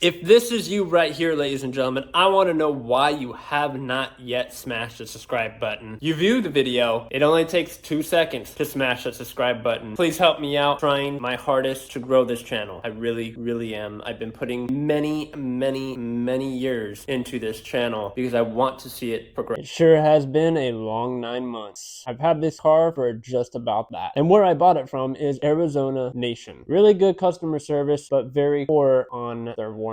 If this is you right here, ladies and gentlemen, I want to know why you have not yet smashed the subscribe button. You viewed the video. It only takes 2 seconds to smash that subscribe button. Please help me out trying my hardest to grow this channel. I really am. I've been putting many years into this channel because I want to see it progress. It sure has been a long 9 months. I've had this car for just about that. And where I bought it from is Arizona Nation. Really good customer service, but very poor on their warranties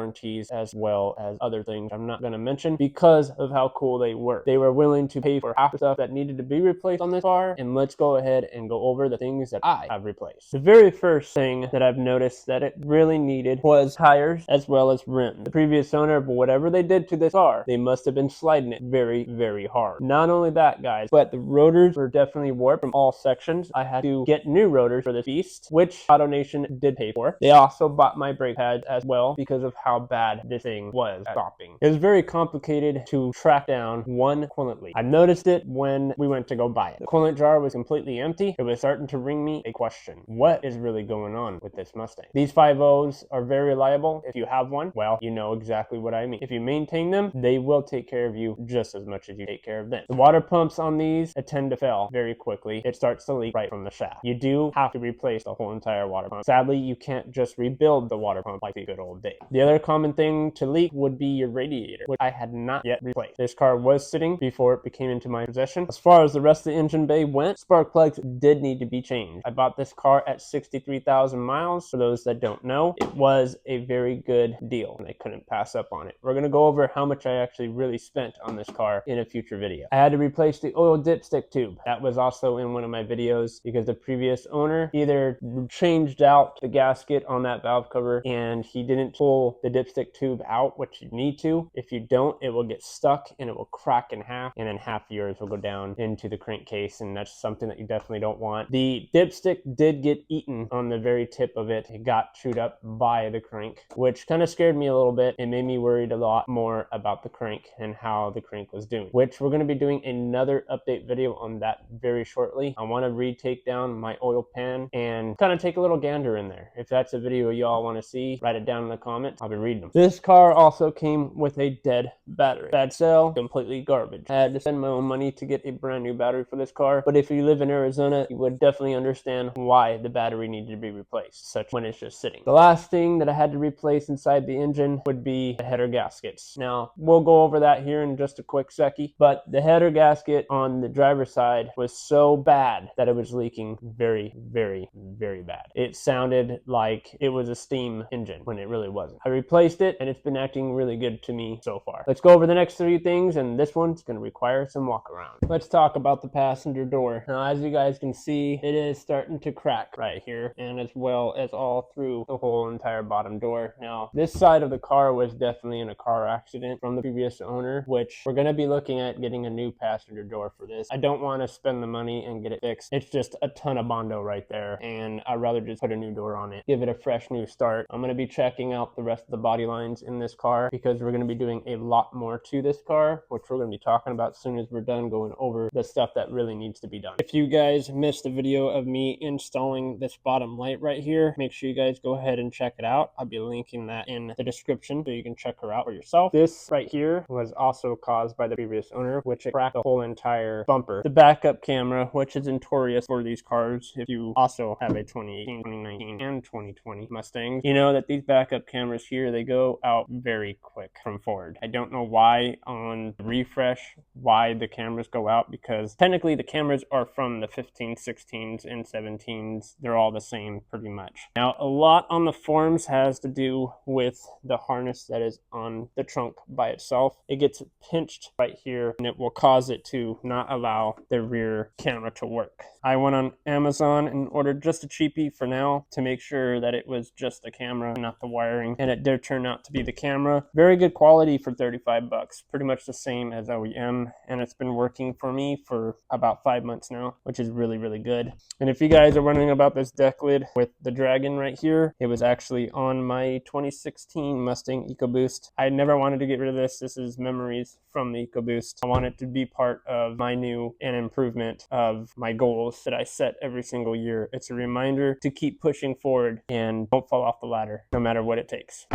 as well as other things I'm not going to mention because of how cool they were. They were willing to pay for half the stuff that needed to be replaced on this car, and let's go ahead and go over the things that I have replaced. The very first thing that I've noticed that it really needed was tires as well as rims. The previous owner, whatever they did to this car, they must have been sliding it very hard. Not only that, guys, but the rotors were definitely warped from all sections. I had to get new rotors for this beast, which AutoNation did pay for. They also bought my brake pads as well because of how bad this thing was at stopping. It was very complicated to track down one coolant leak. I noticed it when we went to go buy it. The coolant jar was completely empty. It was starting to ring me a question. What is really going on with this Mustang? These 5.0s are very reliable. If you have one, well, you know exactly what I mean. If you maintain them, they will take care of you just as much as you take care of them. The water pumps on these tend to fail very quickly. It starts to leak right from the shaft. You do have to replace the whole entire water pump. Sadly, you can't just rebuild the water pump like the good old days. The other common thing to leak would be your radiator, which I had not yet replaced. This car was sitting before it became into my possession. As far as the rest of the engine bay went, spark plugs did need to be changed. I bought this car at 63,000 miles. For those that don't know, it was a very good deal and I couldn't pass up on it. We're going to go over how much I actually really spent on this car in a future video. I had to replace the oil dipstick tube. That was also in one of my videos because the previous owner either changed out the gasket on that valve cover and he didn't pull the dipstick tube out, which you need to. If you don't, it will get stuck and it will crack in half, and then half yours will go down into the crankcase, and that's something that you definitely don't want. The dipstick did get eaten on the very tip of it. It got chewed up by the crank, which kind of scared me a little bit. It made me worried a lot more about the crank and how the crank was doing, which we're going to be doing another update video on that very shortly. I want to retake down my oil pan and kind of take a little gander in there. If that's a video y'all want to see, write it down in the comments. I'll be reading them. This car also came with a dead battery. Bad sell, completely garbage. I had to spend my own money to get a brand new battery for this car, but if you live in Arizona, you would definitely understand why the battery needed to be replaced, such when it's just sitting. The last thing that I had to replace inside the engine would be the header gaskets. Now, we'll go over that here in just a quick second, but the header gasket on the driver's side was so bad that it was leaking very bad. It sounded like it was a steam engine when it really wasn't. I replaced it and it's been acting really good to me so far. Let's go over the next 3 things, and this one's going to require some walk around. Let's talk about the passenger door. Now, as you guys can see, it is starting to crack right here, and as well as all through the whole entire bottom door. Now, this side of the car was definitely in a car accident from the previous owner, which we're going to be looking at getting a new passenger door for this. I don't want to spend the money and get it fixed. It's just a ton of Bondo right there, and I'd rather just put a new door on it, give it a fresh new start. I'm going to be checking out the rest of the body lines in this car because we're going to be doing a lot more to this car, which we're going to be talking about as soon as we're done going over the stuff that really needs to be done. If you guys missed the video of me installing this bottom light right here, make sure you guys go ahead and check it out. I'll be linking that in the description so you can check her out for yourself. This right here was also caused by the previous owner, which it cracked the whole entire bumper. The backup camera, which is notorious for these cars, if you also have a 2018, 2019, and 2020 Mustang, you know that these backup cameras here, they go out very quick from Ford. I don't know why on refresh why the cameras go out, because technically the cameras are from the 15s, 16s, and 17s. They're all the same pretty much. Now, a lot on the forums has to do with the harness that is on the trunk by itself. It gets pinched right here and it will cause it to not allow the rear camera to work. I went on Amazon and ordered just a cheapie for now to make sure that it was just the camera, not the wiring, and it did turn out to be the camera. Very good quality for 35 bucks, pretty much the same as OEM, and it's been working for me for about 5 months now, which is really good. And if you guys are wondering about this deck lid with the dragon right here, it was actually on my 2016 Mustang EcoBoost. I never wanted to get rid of this. This is memories from the EcoBoost. I want it to be part of my new and improvement of my goals that I set every single year. It's a reminder to keep pushing forward and don't fall off the ladder no matter what it takes.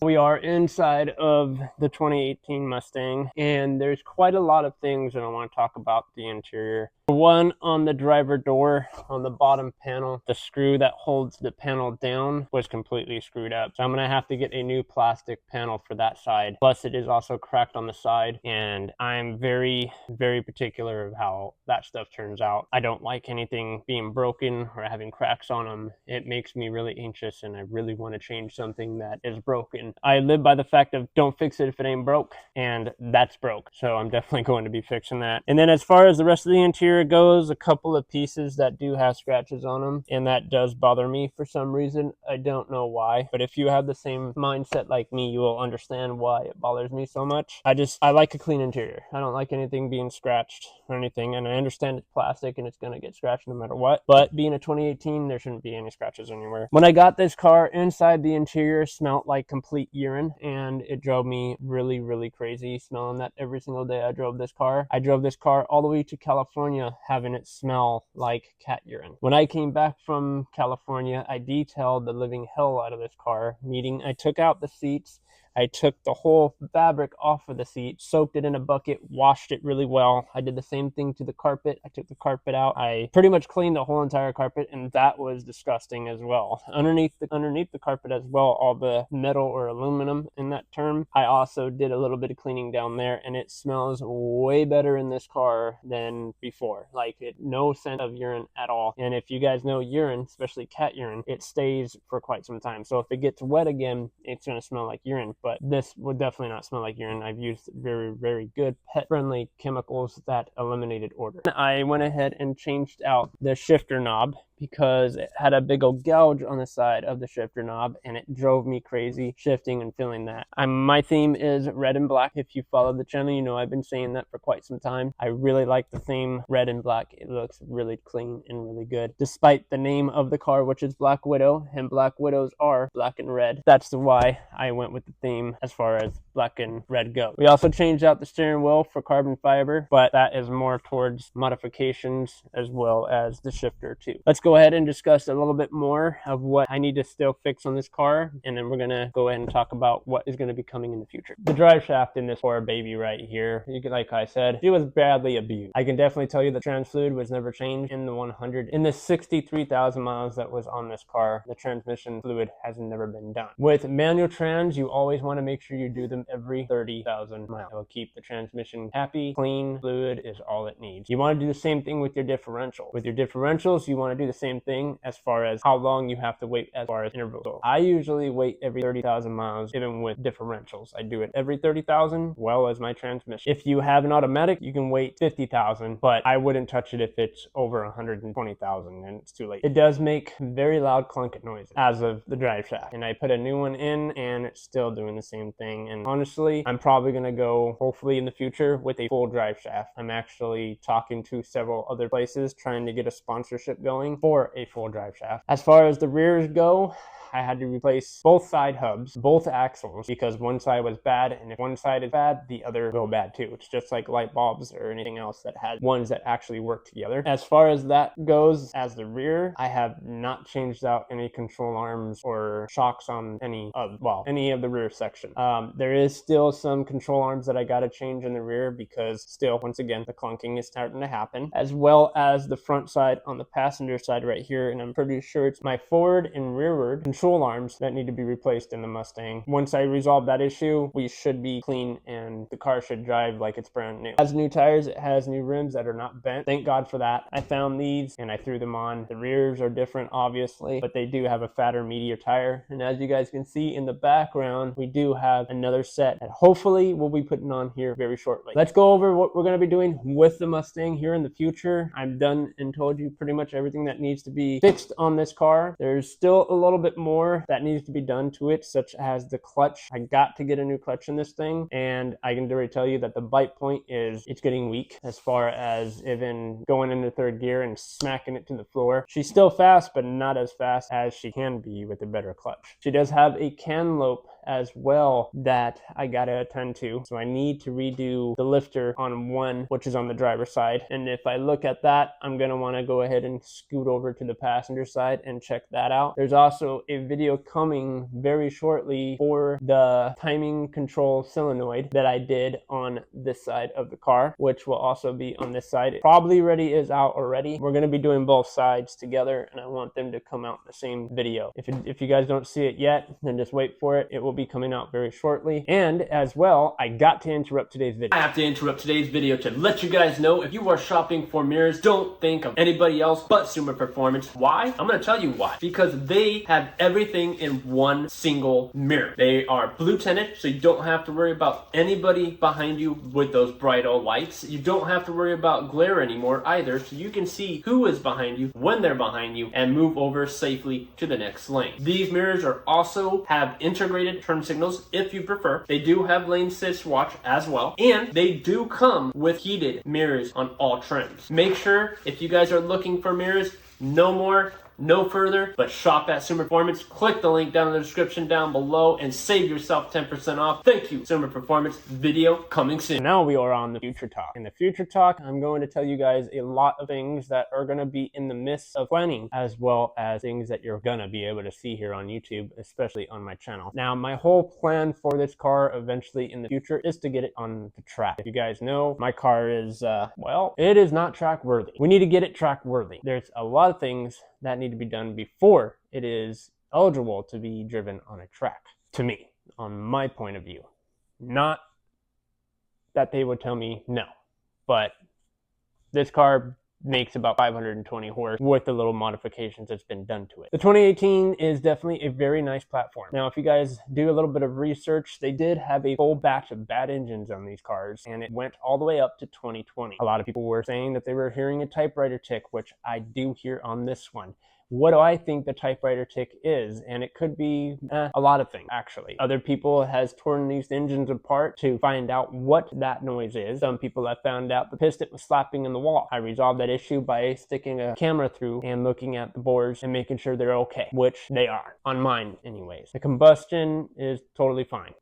We are inside of the 2018 Mustang, and there's quite a lot of things that I want to talk about the interior. One, on the driver door, on the bottom panel, the screw that holds the panel down was completely screwed up. So I'm going to have to get a new plastic panel for that side. Plus, it is also cracked on the side, and I'm very, very particular of how that stuff turns out. I don't like anything being broken or having cracks on them. It makes me really anxious, and I really want to change something that is broken. I live by the fact of don't fix it if it ain't broke, and that's broke. So I'm definitely going to be fixing that. And then as far as the rest of the interior goes, a couple of pieces that do have scratches on them, and that does bother me for some reason. I don't know why, but if you have the same mindset like me, you will understand why it bothers me so much. I like a clean interior. I don't like anything being scratched or anything, and I understand it's plastic and it's going to get scratched no matter what, but being a 2018, there shouldn't be any scratches anywhere. When I got this car, inside the interior smelled like complete urine, and it drove me really, really crazy smelling that every single day I drove this car. I drove this car all the way to California having it smell like cat urine. When I came back from California, I detailed the living hell out of this car, meaning I took out the seats, I took the whole fabric off of the seat, soaked it in a bucket, washed it really well. I did the same thing to the carpet. I took the carpet out. I pretty much cleaned the whole entire carpet, and that was disgusting as well. Underneath the carpet as well, all the metal or aluminum in that term, I also did a little bit of cleaning down there, and it smells way better in this car than before. Like, no scent of urine at all. And if you guys know urine, especially cat urine, it stays for quite some time. So if it gets wet again, it's going to smell like urine. But this would definitely not smell like urine. I've used very, very good pet-friendly chemicals that eliminated odor. I went ahead and changed out the shifter knob because it had a big old gouge on the side of the shifter knob, and it drove me crazy shifting and feeling that. My theme is red and black. If you follow the channel, you know I've been saying that for quite some time. I really like the theme red and black. It looks really clean and really good, despite the name of the car, which is Black Widow, and Black Widows are black and red. That's why I went with the theme as far as black and red go. We also changed out the steering wheel for carbon fiber, but that is more towards modifications as well as the shifter too. Let's go ahead and discuss a little bit more of what I need to still fix on this car, and then we're gonna go ahead and talk about what is gonna be coming in the future. The drive shaft in this poor baby right here, like I said, it was badly abused. I can definitely tell you the trans fluid was never changed in the 63,000 miles that was on this car. The transmission fluid has never been done. With manual trans, you always want to make sure you do them every 30,000 miles. It will keep the transmission happy. Clean fluid is all it needs. You want to do the same thing with your differential. With your differentials, you want to do the same thing as far as how long you have to wait as far as intervals. So I usually wait every 30,000 miles, even with differentials. I do it every 30,000, well as my transmission. If you have an automatic, you can wait 50,000, but I wouldn't touch it if it's over 120,000 and it's too late. It does make very loud clunking noises as of the drive shaft, and I put a new one in and it's still doing the same thing. And honestly, I'm probably gonna go, hopefully in the future, with a full drive shaft. I'm actually talking to several other places trying to get a sponsorship going for a full drive shaft. As far as the rears go, I had to replace both side hubs, both axles, because one side was bad, and if one side is bad, the other will go bad too. It's just like light bulbs or anything else that has ones that actually work together. As far as that goes, as the rear, I have not changed out any control arms or shocks on any of the rear section. There is still some control arms that I gotta change in the rear because still, once again, the clunking is starting to happen, as well as the front side on the passenger side right here, and I'm pretty sure it's my forward and rearward control arms that need to be replaced in the Mustang. Once I resolve that issue, we should be clean and the car should drive like it's brand new. It has new tires, it has new rims that are not bent. Thank God for that. I found these and I threw them on. The rears are different, obviously, but they do have a fatter, meatier tire. And as you guys can see in the background, we do have another set that hopefully we'll be putting on here very shortly. Let's go over what we're going to be doing with the Mustang here in the future. I'm done and told you pretty much everything that needs to be fixed on this car. There's still a little bit more that needs to be done to it, such as the clutch. I got to get a new clutch in this thing, and I can already tell you that the bite point it's getting weak as far as even going into third gear and smacking it to the floor. She's still fast, but not as fast as she can be with a better clutch. She does have a cantaloupe as well that I gotta attend to. So I need to redo the lifter on one, which is on the driver's side. And if I look at that, I'm gonna wanna go ahead and scoot over to the passenger side and check that out. There's also a video coming very shortly for the timing control solenoid that I did on this side of the car, which will also be on this side. It probably already is out already. We're gonna be doing both sides together, and I want them to come out in the same video. If you guys don't see it yet, then just wait for it. It will be coming out very shortly. And as well, I got to interrupt today's video. I have to interrupt today's video to let you guys know, if you are shopping for mirrors, don't think of anybody else but Sumer Performance. Why? I'm gonna tell you why. Because they have everything in one single mirror. They are blue tinted, so you don't have to worry about anybody behind you with those bright old lights. You don't have to worry about glare anymore either, so you can see who is behind you when they're behind you and move over safely to the next lane. These mirrors are also have integrated turn signals if you prefer. They do have lane assist watch as well, and they do come with heated mirrors on all trims. Make sure, if you guys are looking for mirrors, no more, no further, but shop at Sumer Performance. Click the link down in the description down below and save yourself 10% off. Thank you, Sumer Performance. Video coming soon. Now we are on the future talk. In the future talk, I'm going to tell you guys a lot of things that are going to be in the midst of planning, as well as things that you're going to be able to see here on YouTube, especially on my channel. Now, my whole plan for this car eventually in the future is to get it on the track. If you guys know, my car is, well, it is not track worthy. We need to get it track worthy. There's a lot of things that need to be done before it is eligible to be driven on a track, to me, on my point of view. Not that they would tell me no, but this car makes about 520 horse with the little modifications that's been done to it. The 2018 is definitely a very nice platform. Now, if you guys do a little bit of research, they did have a full batch of bad engines on these cars, and it went all the way up to 2020. A lot of people were saying that they were hearing a typewriter tick, which I do hear on this one. What do I think the typewriter tick is? And it could be a lot of things, actually. Other people has torn these engines apart to find out what that noise is. Some people have found out the piston was slapping in the wall. I resolved that issue by sticking a camera through and looking at the bores and making sure they're okay, which they are, on mine anyways. The combustion is totally fine.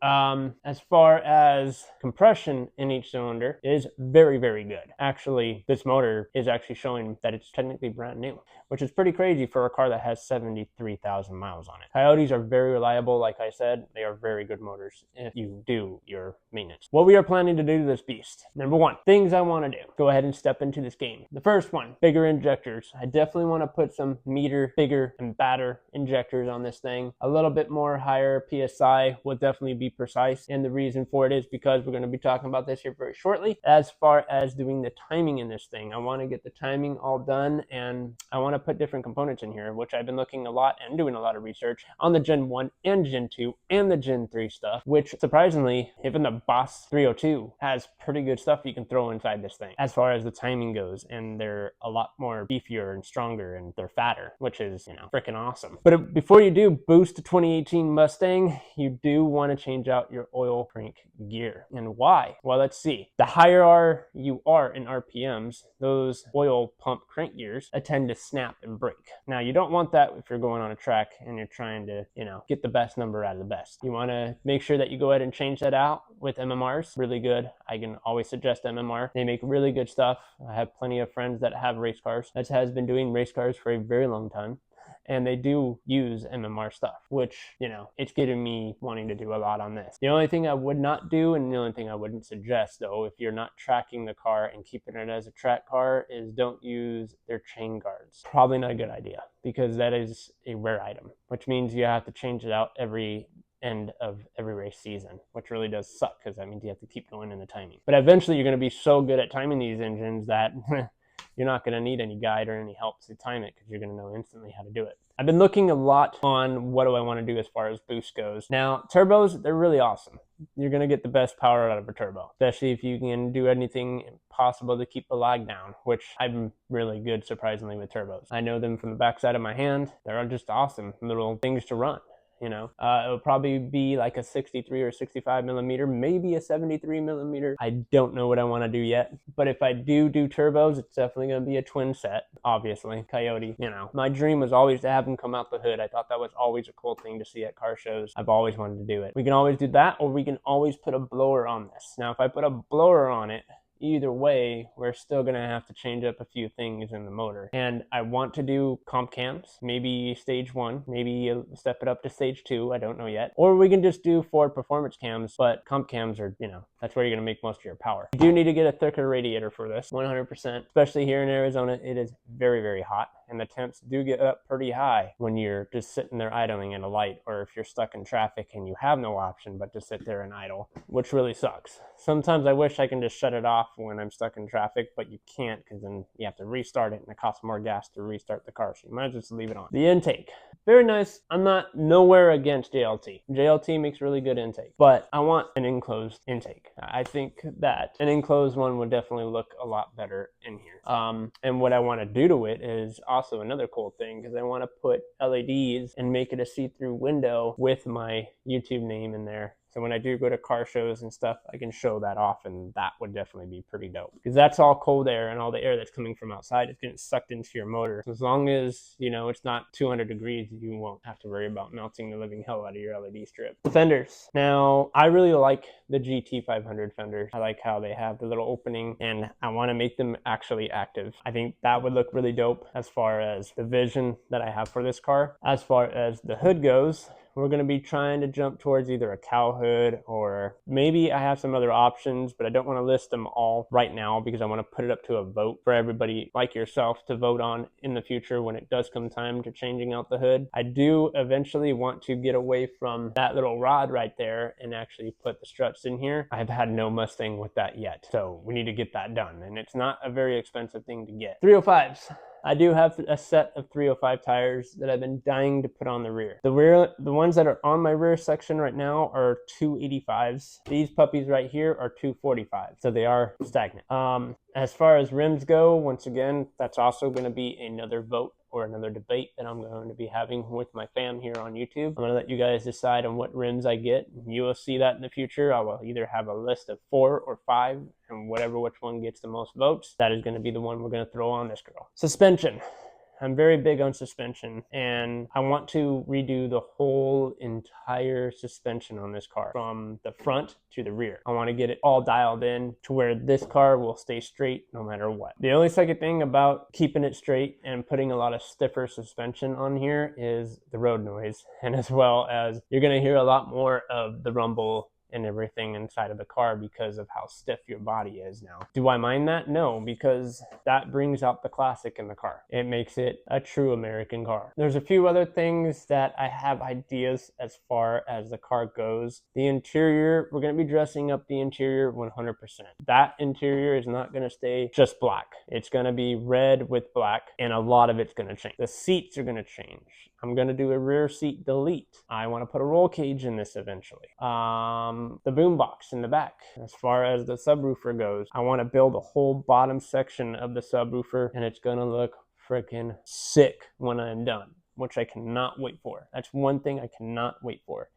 As far as compression in each cylinder is very, very good. Actually, this motor is actually showing that it's technically brand new, which is pretty crazy for a car that has 73,000 miles on it. Coyotes are very reliable. Like I said, they are very good motors if you do your maintenance. What we are planning to do to this beast. Number one, things I want to do. Go ahead and step into this game. The first one, bigger injectors. I definitely want to put some meter, bigger, and badder injectors on this thing. A little bit more higher PSI will definitely be precise. And the reason for it is because we're going to be talking about this here very shortly. As far as doing the timing in this thing, I want to get the timing all done, and I want to put different components in here, which I've been looking a lot and doing a lot of research on the Gen 1 and Gen 2 and the Gen 3 stuff, which surprisingly, even the Boss 302 has pretty good stuff you can throw inside this thing as far as the timing goes, and they're a lot more beefier and stronger, and they're fatter, which is, you know, freaking awesome. But before you do boost the 2018 Mustang, you do want to change out your oil crank gear. And why? Well, let's see. The higher you are in RPMs, those oil pump crank gears tend to snap and break. Now, you don't want that if you're going on a track and you're trying to, you know, get the best number out of the best. You want to make sure that you go ahead and change that out with MMRs. Really good. I can always suggest MMR. They make really good stuff. I have plenty of friends that have race cars that has been doing race cars for a very long time, and they do use MMR stuff, which, you know, it's getting me wanting to do a lot on this. The only thing I would not do, and the only thing I wouldn't suggest, though, if you're not tracking the car and keeping it as a track car, is don't use their chain guards. Probably not a good idea, because that is a rare item, which means you have to change it out every end of every race season, which really does suck, because that means you have to keep going in the timing. But eventually you're going to be so good at timing these engines that you're not going to need any guide or any help to time it, because you're going to know instantly how to do it. I've been looking a lot on what do I want to do as far as boost goes. Now, turbos, they're really awesome. You're going to get the best power out of a turbo, especially if you can do anything possible to keep the lag down, which I'm really good, surprisingly, with turbos. I know them from the backside of my hand. They're just awesome little things to run. you know. It'll probably be like a 63 or 65 millimeter, maybe a 73 millimeter. I don't know what I want to do yet, but if I do turbos, it's definitely going to be a twin set, obviously. Coyote, you know. My dream was always to have them come out the hood. I thought that was always a cool thing to see at car shows. I've always wanted to do it. We can always do that, or we can always put a blower on this. Now, if I put a blower on it, either way, we're still going to have to change up a few things in the motor. And I want to do comp cams, maybe stage 1, maybe step it up to stage 2, I don't know yet. Or we can just do Ford performance cams, but comp cams are, you know, that's where you're going to make most of your power. You do need to get a thicker radiator for this, 100%. Especially here in Arizona, it is very, very hot. And the temps do get up pretty high when you're just sitting there idling in a light, or if you're stuck in traffic and you have no option but to sit there and idle, which really sucks. Sometimes I wish I can just shut it off when I'm stuck in traffic, but you can't, because then you have to restart it and it costs more gas to restart the car, so you might as well just leave it on. The intake, very nice. I'm not nowhere against JLT. JLT makes really good intake, but I want an enclosed intake. I think that an enclosed one would definitely look a lot better in here. And what I want to do to it is also another cool thing, because I want to put LEDs and make it a see-through window with my YouTube name in there. So when I do go to car shows and stuff, I can show that off, and that would definitely be pretty dope. Because that's all cold air, and all the air that's coming from outside is getting sucked into your motor. So as long as, you know, it's not 200 degrees, you won't have to worry about melting the living hell out of your LED strip. The fenders. Now, I really like the GT500 fenders. I like how they have the little opening, and I want to make them actually active. I think that would look really dope as far as the vision that I have for this car. As far as the hood goes, we're going to be trying to jump towards either a cow hood, or maybe I have some other options, but I don't want to list them all right now because I want to put it up to a vote for everybody like yourself to vote on in the future when it does come time to changing out the hood. I do eventually want to get away from that little rod right there and actually put the struts in here. I've had no Mustang with that yet, so we need to get that done, and it's not a very expensive thing to get. 305s. I do have a set of 305 tires that I've been dying to put on the rear. The ones that are on my rear section right now are 285s. These puppies right here are 245s, so they are stagnant. As far as rims go, once again, that's also going to be another vote or another debate that I'm going to be having with my fam here on YouTube. I'm going to let you guys decide on what rims I get. You will see that in the future. I will either have a list of 4 or 5, and whatever which one gets the most votes, that is going to be the one we're going to throw on this girl. Suspension. I'm very big on suspension, and I want to redo the whole entire suspension on this car from the front to the rear. I want to get it all dialed in to where this car will stay straight no matter what. The only second thing about keeping it straight and putting a lot of stiffer suspension on here is the road noise, and as well as you're going to hear a lot more of the rumble and everything inside of the car because of how stiff your body is now. Do I mind that? No, because that brings out the classic in the car. It makes it a true American car. There's a few other things that I have ideas as far as the car goes. The interior, we're going to be dressing up the interior 100%. That interior is not going to stay just black. It's going to be red with black, and a lot of it's going to change. The seats are going to change. I'm going to do a rear seat delete. I want to put a roll cage in this eventually. The boom box in the back. As far as the subwoofer goes, I want to build a whole bottom section of the subwoofer, and it's going to look freaking sick when I'm done, which I cannot wait for. That's one thing I cannot wait for.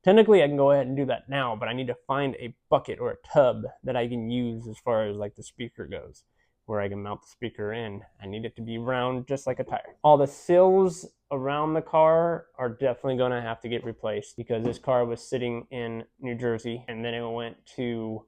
Technically, I can go ahead and do that now, but I need to find a bucket or a tub that I can use as far as like the speaker goes, where I can mount the speaker in. I need it to be round just like a tire. All the sills around the car are definitely going to have to get replaced because this car was sitting in New Jersey, and then it went to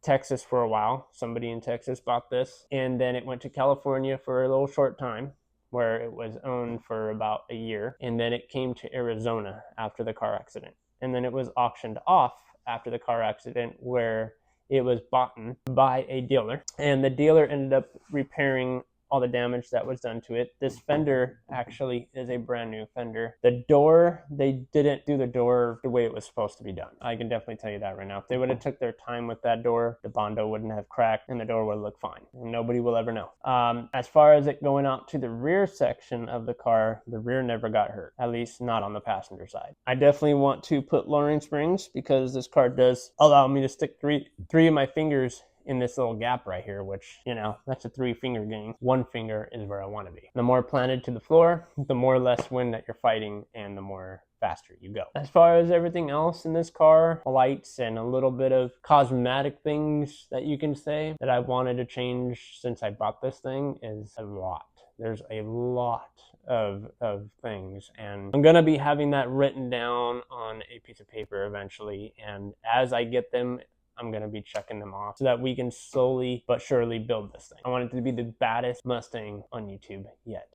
Texas for a while. Somebody in Texas bought this, and then it went to California for a little short time where it was owned for about a year, and then it came to Arizona after the car accident, and then it was auctioned off after the car accident where it was bought by a dealer, and the dealer ended up repairing all the damage that was done to it. This fender actually is a brand new fender. The door, they didn't do the door the way it was supposed to be done. I can definitely tell you that right now. If they would have took their time with that door, the Bondo wouldn't have cracked and the door would look fine. And nobody will ever know. As far as it going out to the rear section of the car, the rear never got hurt, at least not on the passenger side. I definitely want to put lowering springs because this car does allow me to stick three of my fingers in this little gap right here, which, you know, that's a 3-finger game. 1 finger is where I want to be. The more planted to the floor, the more less wind that you're fighting, and the more faster you go. As far as everything else in this car, lights and a little bit of cosmetic things that you can say that I wanted to change since I bought this thing is a lot. There's a lot of things, and I'm gonna be having that written down on a piece of paper eventually, and as I get them, I'm gonna be checking them off so that we can slowly but surely build this thing. I want it to be the baddest Mustang on YouTube yet.